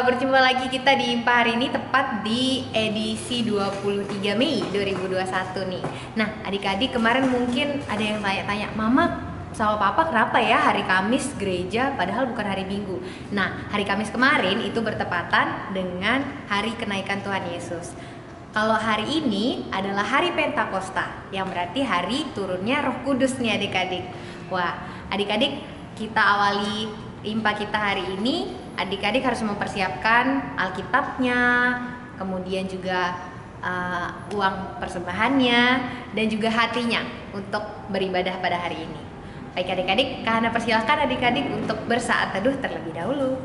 berjumpa lagi kita di IMPA hari ini tepat di edisi 23 Mei 2021 nih. Nah, adik-adik kemarin mungkin ada yang tanya-tanya, Mama sama Papa kenapa ya hari Kamis gereja padahal bukan hari Minggu? Nah, hari Kamis kemarin itu bertepatan dengan hari kenaikan Tuhan Yesus. Kalau hari ini adalah hari Pentakosta, yang berarti hari turunnya Roh Kudus nih adik-adik. Wah, adik-adik kita awali IMPA kita hari ini. Adik-adik harus mempersiapkan Alkitabnya, kemudian juga uang persembahannya, dan juga hatinya untuk beribadah pada hari ini. Baik adik-adik, Kak Hana persilahkan adik-adik untuk bersaat teduh terlebih dahulu.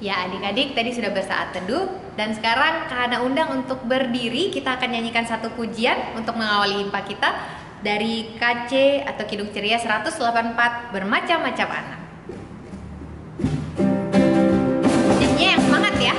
Ya adik-adik tadi sudah bersaat teduh dan sekarang Kak Hana undang untuk berdiri. Kita akan nyanyikan satu pujian untuk mengawali IMPA kita dari KC atau Kidung Ceria 184 Bermacam-macam Anak. Nyanyinya yang semangat ya.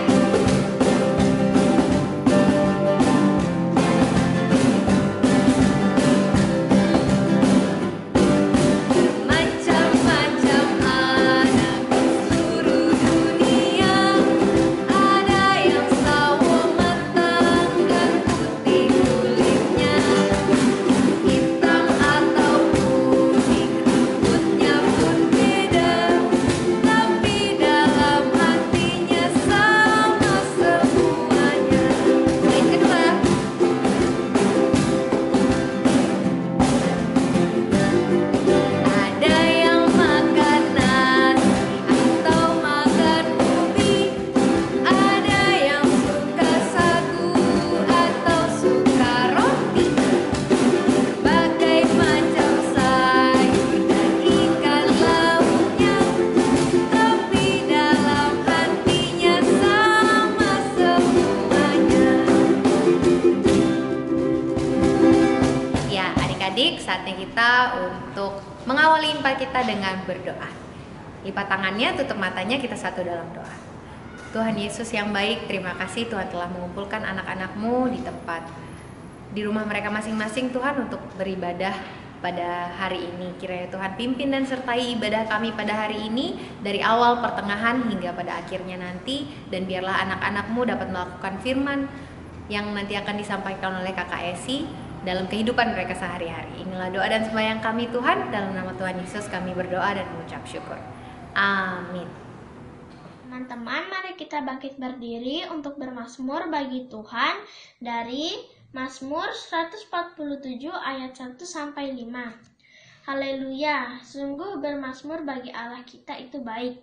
Saatnya kita untuk mengawali IMPA kita dengan berdoa. Lipat tangannya, tutup matanya, kita satu dalam doa. Tuhan Yesus yang baik, terima kasih Tuhan telah mengumpulkan anak-anak-Mu di rumah mereka masing-masing Tuhan untuk beribadah pada hari ini. Kiranya Tuhan pimpin dan sertai ibadah kami pada hari ini dari awal, pertengahan hingga pada akhirnya nanti, dan biarlah anak-anak-Mu dapat melakukan firman yang nanti akan disampaikan oleh Kakak Esi dalam kehidupan mereka sehari-hari. Inilah doa dan sembahyang kami Tuhan, dalam nama Tuhan Yesus kami berdoa dan mengucap syukur. Amin. Teman-teman, mari kita bangkit berdiri untuk bermazmur bagi Tuhan dari Mazmur 147 ayat 1 sampai 5. Haleluya, sungguh bermazmur bagi Allah kita itu baik,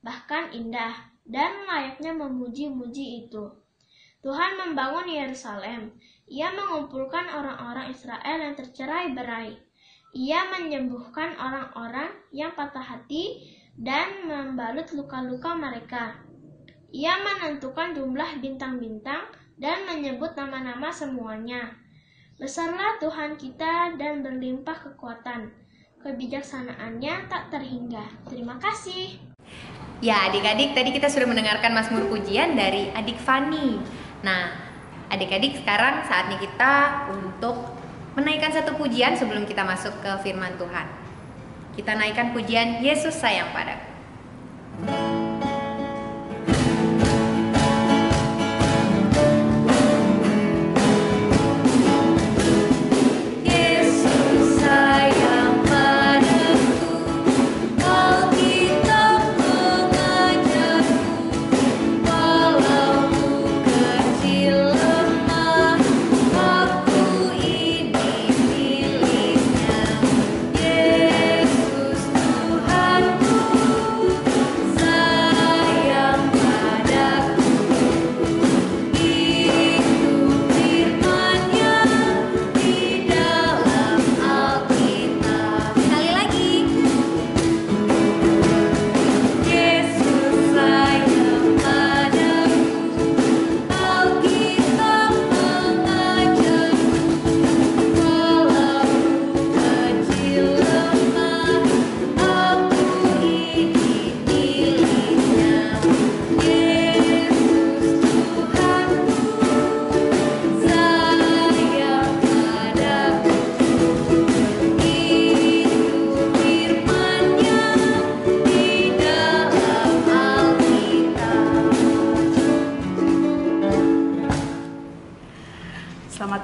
bahkan indah, dan layaknya memuji-muji itu. Tuhan membangun Yerusalem. Ia mengumpulkan orang-orang Israel yang tercerai-berai. Ia menyembuhkan orang-orang yang patah hati dan membalut luka-luka mereka. Ia menentukan jumlah bintang-bintang dan menyebut nama-nama semuanya. Besarlah Tuhan kita dan berlimpah kekuatan. Kebijaksanaannya tak terhingga. Terima kasih. Ya adik-adik, tadi kita sudah mendengarkan mazmur pujian dari adik Fani. Nah, adik-adik sekarang saatnya kita untuk menaikkan satu pujian sebelum kita masuk ke firman Tuhan. Kita naikkan pujian Yesus sayang padaku. Tuhanku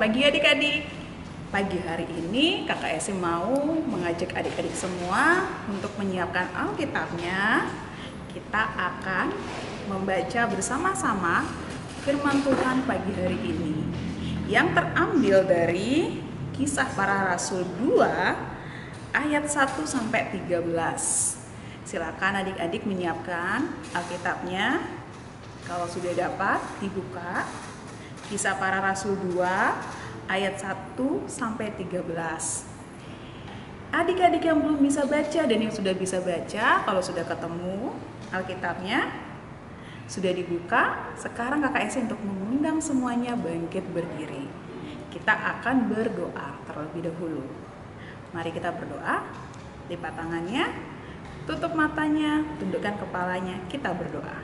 pagi adik-adik. Pagi hari ini Kakak Esi mau mengajak adik-adik semua untuk menyiapkan Alkitabnya. Kita akan membaca bersama-sama firman Tuhan pagi hari ini yang terambil dari Kisah Para Rasul 2 ayat 1 sampai 13. Silakan adik-adik menyiapkan Alkitabnya. Kalau sudah dapat, dibuka Kisah Para Rasul 2 ayat 1 sampai 13. Adik-adik yang belum bisa baca dan yang sudah bisa baca, kalau sudah ketemu Alkitabnya, sudah dibuka, sekarang Kakak Esi untuk mengundang semuanya bangkit berdiri. Kita akan berdoa terlebih dahulu. Mari kita berdoa, lipat tangannya, tutup matanya, tundukkan kepalanya, kita berdoa.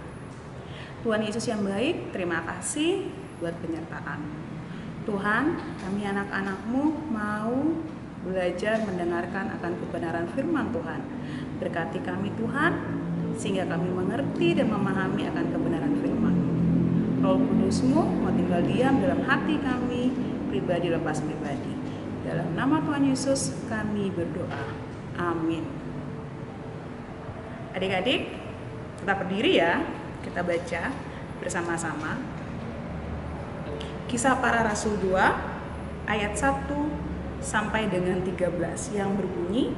Tuhan Yesus yang baik, terima kasih buat penyertaan. Tuhan, kami anak-anak-Mu mau belajar mendengarkan akan kebenaran firman Tuhan. Berkati kami Tuhan, sehingga kami mengerti dan memahami akan kebenaran firman. Roh Kudus-Mu mau tinggal diam dalam hati kami, pribadi lepas pribadi. Dalam nama Tuhan Yesus kami berdoa. Amin. Adik-adik, tetap berdiri ya. Kita baca bersama-sama Kisah Para Rasul 2 ayat 1 sampai dengan 13 yang berbunyi,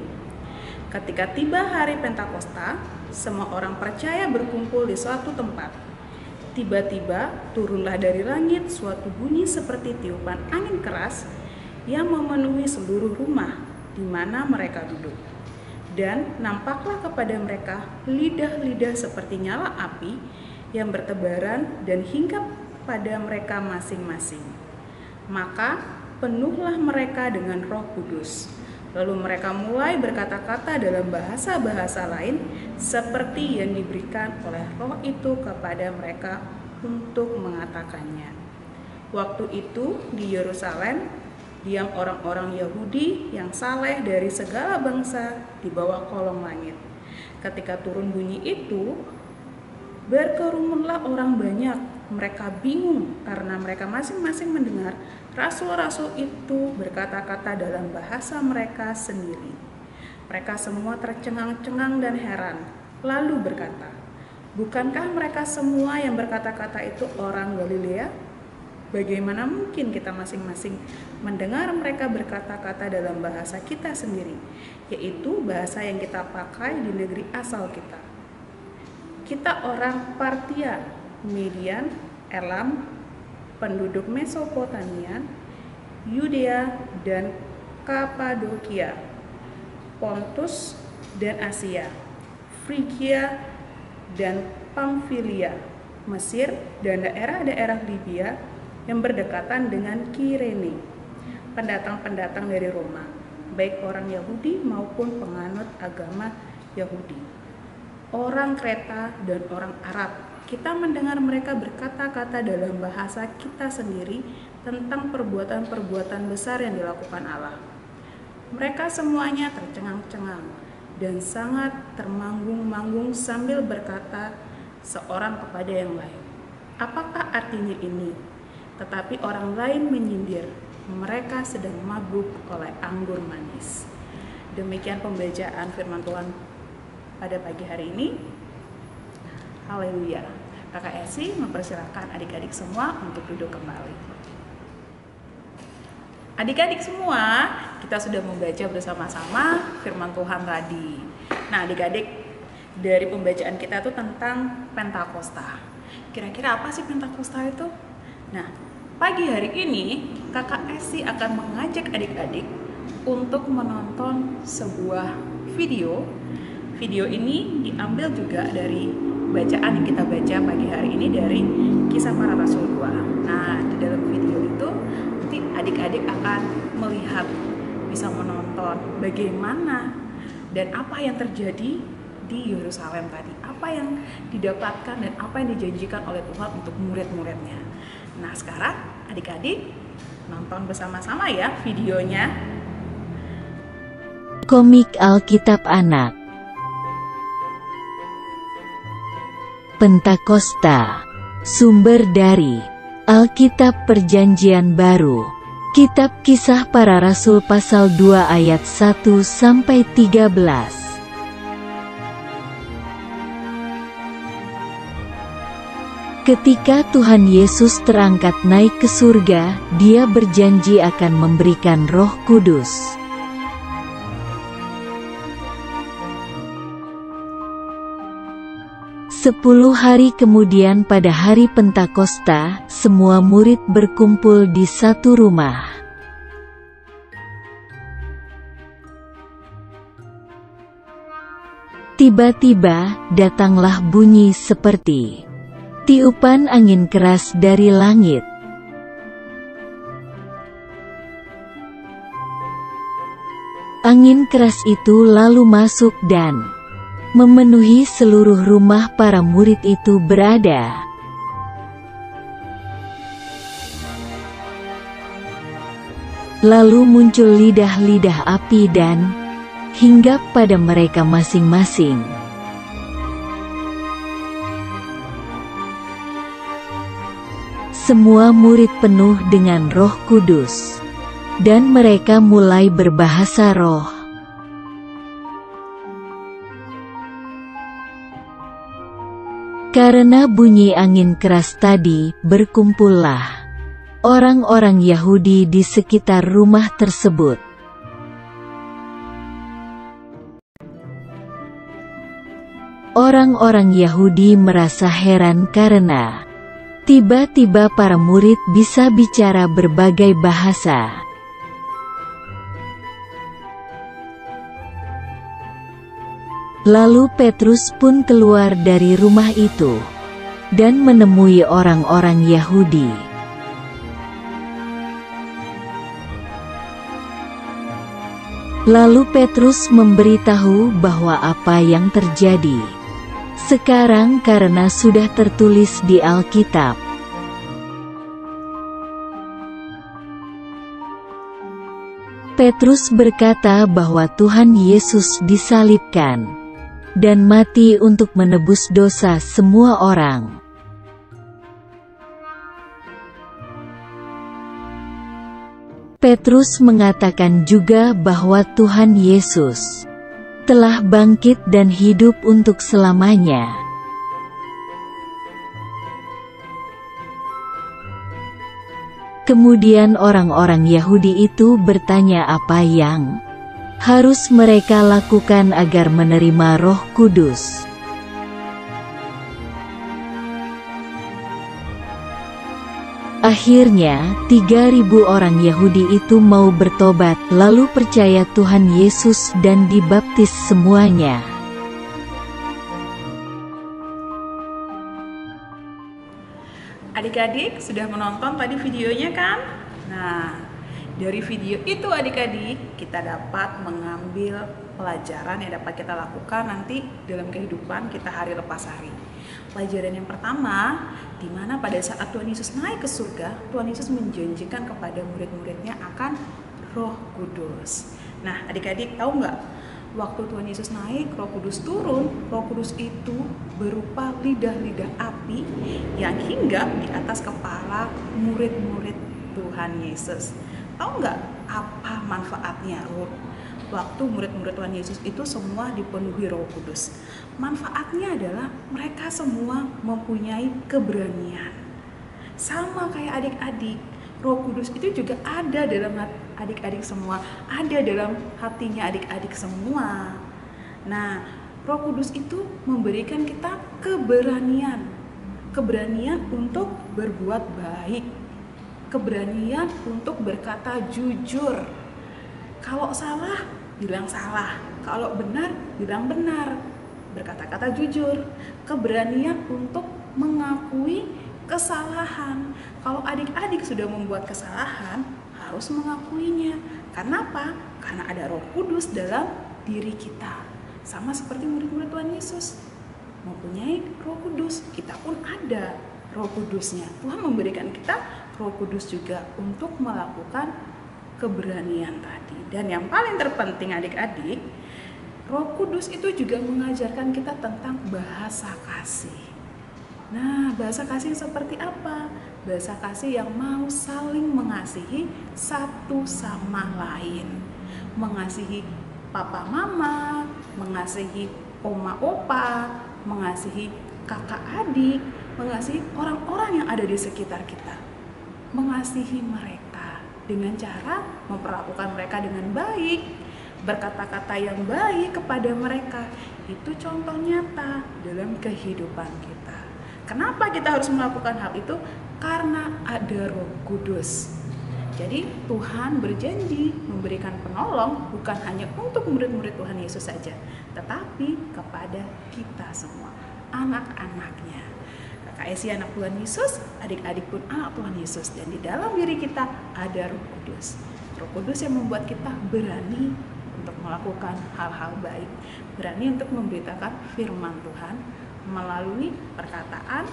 ketika tiba hari Pentakosta, semua orang percaya berkumpul di suatu tempat. Tiba-tiba turunlah dari langit suatu bunyi seperti tiupan angin keras yang memenuhi seluruh rumah di mana mereka duduk. Dan nampaklah kepada mereka lidah-lidah seperti nyala api yang bertebaran dan hinggap pada mereka masing-masing. Maka penuhlah mereka dengan Roh Kudus. Lalu mereka mulai berkata-kata dalam bahasa-bahasa lain seperti yang diberikan oleh Roh itu kepada mereka untuk mengatakannya. Waktu itu di Yerusalem diam orang-orang Yahudi yang saleh dari segala bangsa di bawah kolong langit. Ketika turun bunyi itu, berkerumunlah orang banyak. Mereka bingung karena mereka masing-masing mendengar rasul-rasul itu berkata-kata dalam bahasa mereka sendiri. Mereka semua tercengang-cengang dan heran, lalu berkata, "Bukankah mereka semua yang berkata-kata itu orang Galilea? Bagaimana mungkin kita masing-masing mendengar mereka berkata-kata dalam bahasa kita sendiri, yaitu bahasa yang kita pakai di negeri asal kita? Kita orang Partia, Median, Elam, penduduk Mesopotamia, Yudea dan Kapadokia, Pontus dan Asia, Frigia dan Pamfilia, Mesir dan daerah-daerah Libya yang berdekatan dengan Kirene, pendatang-pendatang dari Roma, baik orang Yahudi maupun penganut agama Yahudi, orang Kreta dan orang Arab. Kita mendengar mereka berkata-kata dalam bahasa kita sendiri tentang perbuatan-perbuatan besar yang dilakukan Allah. Mereka semuanya tercengang-cengang dan sangat termanggung-manggung sambil berkata seorang kepada yang lain, "Apakah artinya ini?" Tetapi orang lain menyindir, mereka sedang mabuk oleh anggur manis. Demikian pembacaan firman Tuhan pada pagi hari ini. Haleluya. Kakak Esi mempersilahkan adik-adik semua untuk duduk kembali. Adik-adik semua, kita sudah membaca bersama-sama firman Tuhan tadi. Nah adik-adik, dari pembacaan kita itu tentang Pentakosta. Kira-kira apa sih Pentakosta itu? Nah, pagi hari ini Kakak Esi akan mengajak adik-adik untuk menonton sebuah video. Video ini diambil juga dari bacaan yang kita baca pagi hari ini dari Kisah Para Rasul 2. Nah, di dalam video itu nanti adik-adik akan melihat, bisa menonton bagaimana dan apa yang terjadi di Yerusalem tadi, apa yang didapatkan dan apa yang dijanjikan oleh Tuhan untuk murid-muridnya. Nah sekarang adik-adik nonton bersama-sama ya videonya. Komik Alkitab Anak Pentakosta. Sumber dari Alkitab Perjanjian Baru, Kitab Kisah Para Rasul pasal 2 ayat 1-13. Ketika Tuhan Yesus terangkat naik ke surga, Dia berjanji akan memberikan Roh Kudus. Sepuluh hari kemudian pada hari Pentakosta, semua murid berkumpul di satu rumah. Tiba-tiba, datanglah bunyi seperti tiupan angin keras dari langit. Angin keras itu lalu masuk dan memenuhi seluruh rumah para murid itu berada. Lalu muncul lidah-lidah api dan hinggap pada mereka masing-masing. Semua murid penuh dengan Roh Kudus, dan mereka mulai berbahasa roh. Karena bunyi angin keras tadi, berkumpullah orang-orang Yahudi di sekitar rumah tersebut. Orang-orang Yahudi merasa heran karena tiba-tiba para murid bisa bicara berbagai bahasa. Lalu Petrus pun keluar dari rumah itu dan menemui orang-orang Yahudi. Lalu Petrus memberitahu bahwa apa yang terjadi sekarang karena sudah tertulis di Alkitab. Petrus berkata bahwa Tuhan Yesus disalibkan dan mati untuk menebus dosa semua orang. Petrus mengatakan juga bahwa Tuhan Yesus telah bangkit dan hidup untuk selamanya. Kemudian orang-orang Yahudi itu bertanya apa yang harus mereka lakukan agar menerima Roh Kudus. Akhirnya, 3.000 orang Yahudi itu mau bertobat, lalu percaya Tuhan Yesus dan dibaptis semuanya. Adik-adik sudah menonton tadi videonya kan? Nah, dari video itu adik-adik kita dapat mengambil pelajaran yang dapat kita lakukan nanti dalam kehidupan kita hari lepas hari. Pelajaran yang pertama, di mana pada saat Tuhan Yesus naik ke surga, Tuhan Yesus menjanjikan kepada murid-muridnya akan Roh Kudus. Nah, adik-adik tahu nggak? Waktu Tuhan Yesus naik, Roh Kudus turun. Roh Kudus itu berupa lidah-lidah api yang hinggap di atas kepala murid-murid Tuhan Yesus. Tahu nggak apa manfaatnya waktu murid-murid Tuhan Yesus itu semua dipenuhi Roh Kudus? Manfaatnya adalah mereka semua mempunyai keberanian. Sama kayak adik-adik, Roh Kudus itu juga ada dalam adik-adik semua, ada dalam hatinya adik-adik semua. Nah, Roh Kudus itu memberikan kita keberanian. Keberanian untuk berbuat baik. Keberanian untuk berkata jujur. Kalau salah, bilang salah. Kalau benar, bilang benar. Berkata-kata jujur. Keberanian untuk mengakui kesalahan. Kalau adik-adik sudah membuat kesalahan, harus mengakuinya. Karena apa? Karena ada Roh Kudus dalam diri kita. Sama seperti murid-murid Tuhan Yesus mempunyai Roh Kudus. Kita pun ada Roh Kudusnya. Tuhan memberikan kita Roh Kudus juga untuk melakukan keberanian tadi. Dan yang paling terpenting adik-adik, Roh Kudus itu juga mengajarkan kita tentang bahasa kasih. Nah, bahasa kasih seperti apa? Bahasa kasih yang mau saling mengasihi satu sama lain. Mengasihi papa mama, mengasihi oma opa, mengasihi kakak adik, mengasihi orang-orang yang ada di sekitar kita. Mengasihi mereka dengan cara memperlakukan mereka dengan baik, berkata-kata yang baik kepada mereka. Itu contoh nyata dalam kehidupan kita. Kenapa kita harus melakukan hal itu? Karena ada Roh Kudus. Jadi Tuhan berjanji memberikan penolong bukan hanya untuk murid-murid Tuhan Yesus saja, tetapi kepada kita semua, anak-anaknya. Kakak Esi anak Tuhan Yesus, adik-adik pun anak Tuhan Yesus. Dan di dalam diri kita ada Roh Kudus. Roh Kudus yang membuat kita berani untuk melakukan hal-hal baik, berani untuk memberitakan firman Tuhan melalui perkataan,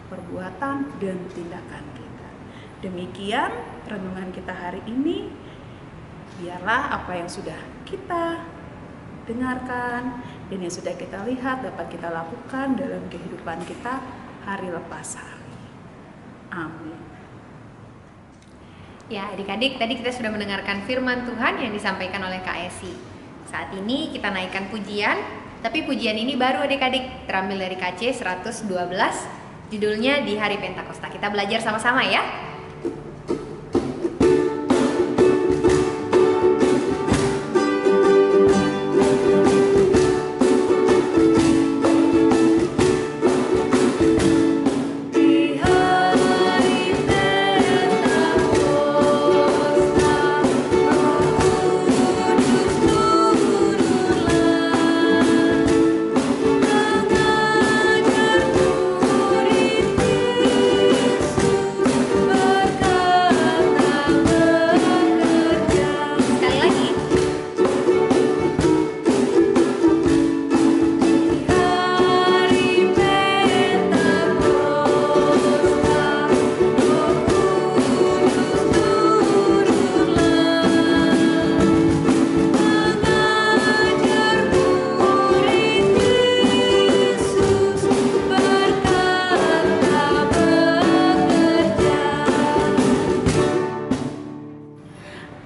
perbuatan, dan tindakan kita. Demikian renungan kita hari ini. Biarlah apa yang sudah kita dengarkan dan yang sudah kita lihat dapat kita lakukan dalam kehidupan kita hari lepas hari. Amin. Ya, adik-adik, tadi kita sudah mendengarkan firman Tuhan yang disampaikan oleh Kak Esi. Saat ini kita naikkan pujian. Tapi pujian ini baru adik-adik, terambil dari KC 112, judulnya di Hari Pentakosta. Kita belajar sama-sama ya.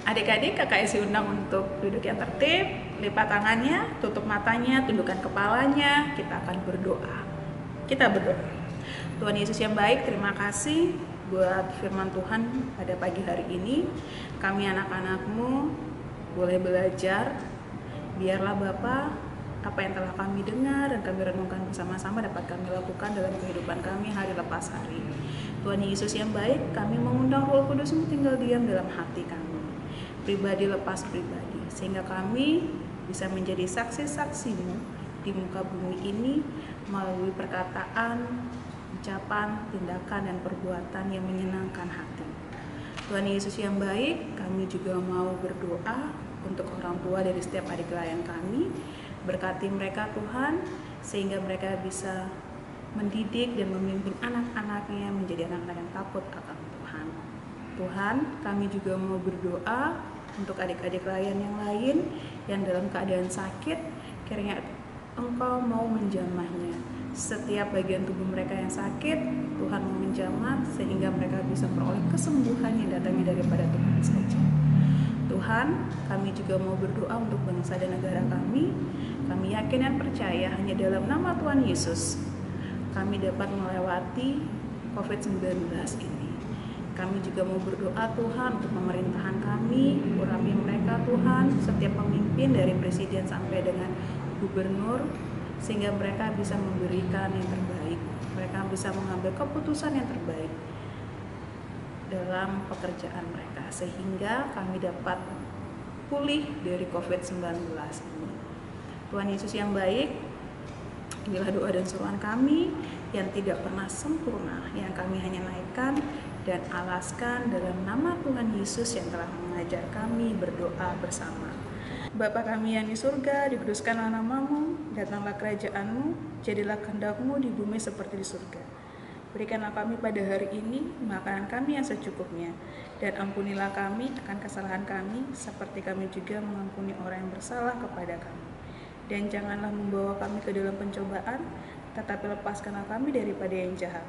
Adik-adik, kakak isi undang untuk duduk yang tertib, lipat tangannya, tutup matanya, tundukkan kepalanya. Kita akan berdoa. Kita berdoa. Tuhan Yesus yang baik, terima kasih buat firman Tuhan pada pagi hari ini. Kami anak-anak-Mu boleh belajar. Biarlah Bapa, apa yang telah kami dengar dan kami renungkan bersama-sama dapat kami lakukan dalam kehidupan kami hari lepas hari. Tuhan Yesus yang baik, kami mengundang Roh Kudus-Mu tinggal diam dalam hati kami, pribadi lepas pribadi, sehingga kami bisa menjadi saksi-saksi-Mu di muka bumi ini melalui perkataan, ucapan, tindakan, dan perbuatan yang menyenangkan hati. Tuhan Yesus yang baik, kami juga mau berdoa untuk orang tua dari setiap adik layan kami. Berkati mereka Tuhan, sehingga mereka bisa mendidik dan memimpin anak-anaknya menjadi anak-anak yang takut akan Tuhan. Tuhan, kami juga mau berdoa untuk adik-adik layan yang lain yang dalam keadaan sakit, kiranya Engkau mau menjamahnya. Setiap bagian tubuh mereka yang sakit, Tuhan mau menjamah sehingga mereka bisa memperoleh kesembuhan yang datangnya daripada Tuhan saja. Tuhan, kami juga mau berdoa untuk bangsa dan negara kami. Kami yakin dan percaya hanya dalam nama Tuhan Yesus kami dapat melewati COVID-19 ini. Kami juga mau berdoa Tuhan untuk pemerintahan kami, urapi mereka Tuhan, setiap pemimpin dari presiden sampai dengan gubernur, sehingga mereka bisa memberikan yang terbaik. Mereka bisa mengambil keputusan yang terbaik dalam pekerjaan mereka, sehingga kami dapat pulih dari COVID-19 ini. Tuhan Yesus yang baik, inilah doa dan seruan kami yang tidak pernah sempurna, yang kami hanya naikkan dan alaskan dalam nama Tuhan Yesus yang telah mengajar kami berdoa bersama. Bapa kami yang di surga, dikuduskanlah nama-Mu, datanglah kerajaan-Mu, jadilah kehendak-Mu di bumi seperti di surga. Berikanlah kami pada hari ini makanan kami yang secukupnya, dan ampunilah kami akan kesalahan kami, seperti kami juga mengampuni orang yang bersalah kepada kami. Dan janganlah membawa kami ke dalam pencobaan, tetapi lepaskanlah kami daripada yang jahat.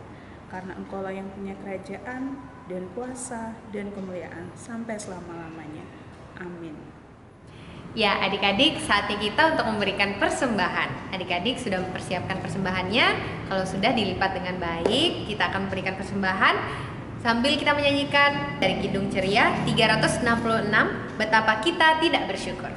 Karena Engkaulah yang punya kerajaan dan kuasa dan kemuliaan sampai selama-lamanya. Amin. Ya, adik-adik, saatnya kita untuk memberikan persembahan. Adik-adik sudah mempersiapkan persembahannya. Kalau sudah dilipat dengan baik, kita akan memberikan persembahan sambil kita menyanyikan dari Kidung Ceria 366, Betapa Kita Tidak Bersyukur.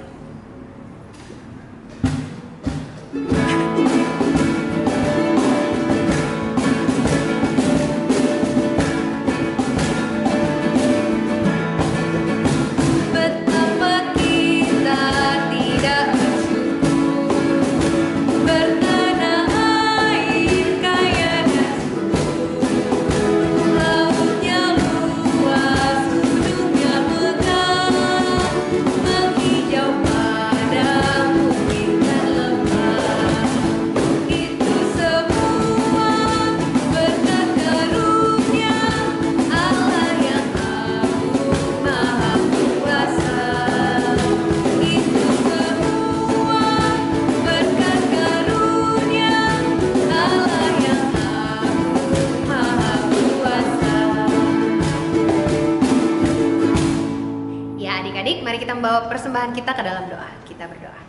Mari kita membawa persembahan kita ke dalam doa. Kita berdoa.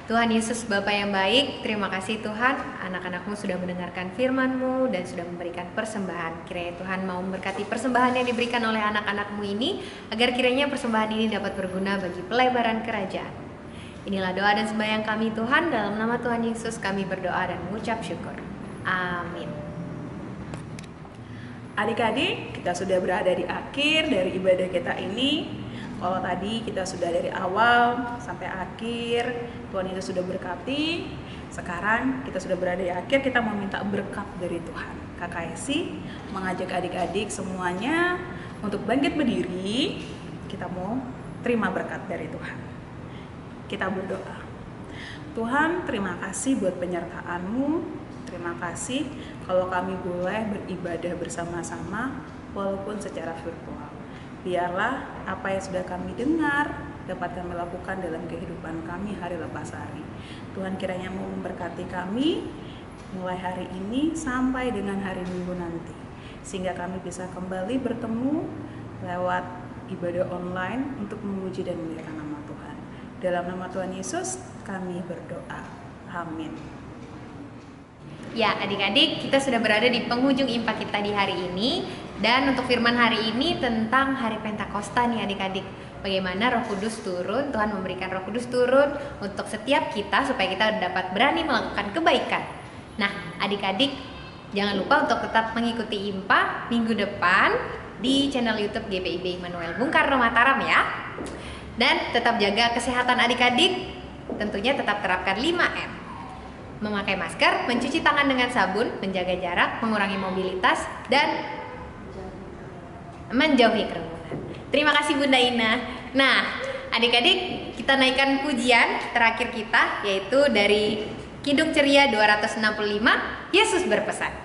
Tuhan Yesus, Bapa yang baik, terima kasih Tuhan, anak-anak-Mu sudah mendengarkan firman-Mu dan sudah memberikan persembahan. Kiranya Tuhan mau memberkati persembahan yang diberikan oleh anak-anak-Mu ini, agar kiranya persembahan ini dapat berguna bagi pelebaran kerajaan. Inilah doa dan sembahyang kami Tuhan, dalam nama Tuhan Yesus kami berdoa dan mengucap syukur. Amin. Adik-adik, kita sudah berada di akhir dari ibadah kita ini. Kalau tadi kita sudah dari awal sampai akhir, Tuhan Yesus sudah berkati. Sekarang kita sudah berada di akhir, kita mau minta berkat dari Tuhan. Kakak Esi mengajak adik-adik semuanya untuk bangkit berdiri. Kita mau terima berkat dari Tuhan. Kita berdoa. Tuhan, terima kasih buat penyertaan-Mu. Terima kasih kalau kami boleh beribadah bersama-sama walaupun secara virtual. Biarlah apa yang sudah kami dengar dapat kami lakukan dalam kehidupan kami hari lepas hari. Tuhan kiranya mau memberkati kami mulai hari ini sampai dengan hari Minggu nanti, sehingga kami bisa kembali bertemu lewat ibadah online untuk memuji dan memuliakan nama Tuhan. Dalam nama Tuhan Yesus kami berdoa. Amin. Ya, adik-adik, kita sudah berada di penghujung impak kita di hari ini. Dan untuk firman hari ini tentang hari Pentakosta nih adik-adik. Bagaimana Roh Kudus turun, Tuhan memberikan Roh Kudus turun untuk setiap kita supaya kita dapat berani melakukan kebaikan. Nah, adik-adik, jangan lupa untuk tetap mengikuti impak minggu depan di channel YouTube GPIB Immanuel Bung Karno Mataram ya. Dan tetap jaga kesehatan adik-adik, tentunya tetap terapkan 5M. Memakai masker, mencuci tangan dengan sabun, menjaga jarak, mengurangi mobilitas, dan menjauhi kerumunan. Terima kasih Bunda Ina. Nah, adik-adik, kita naikkan pujian terakhir kita, yaitu dari Kidung Ceria 265, Yesus berpesan.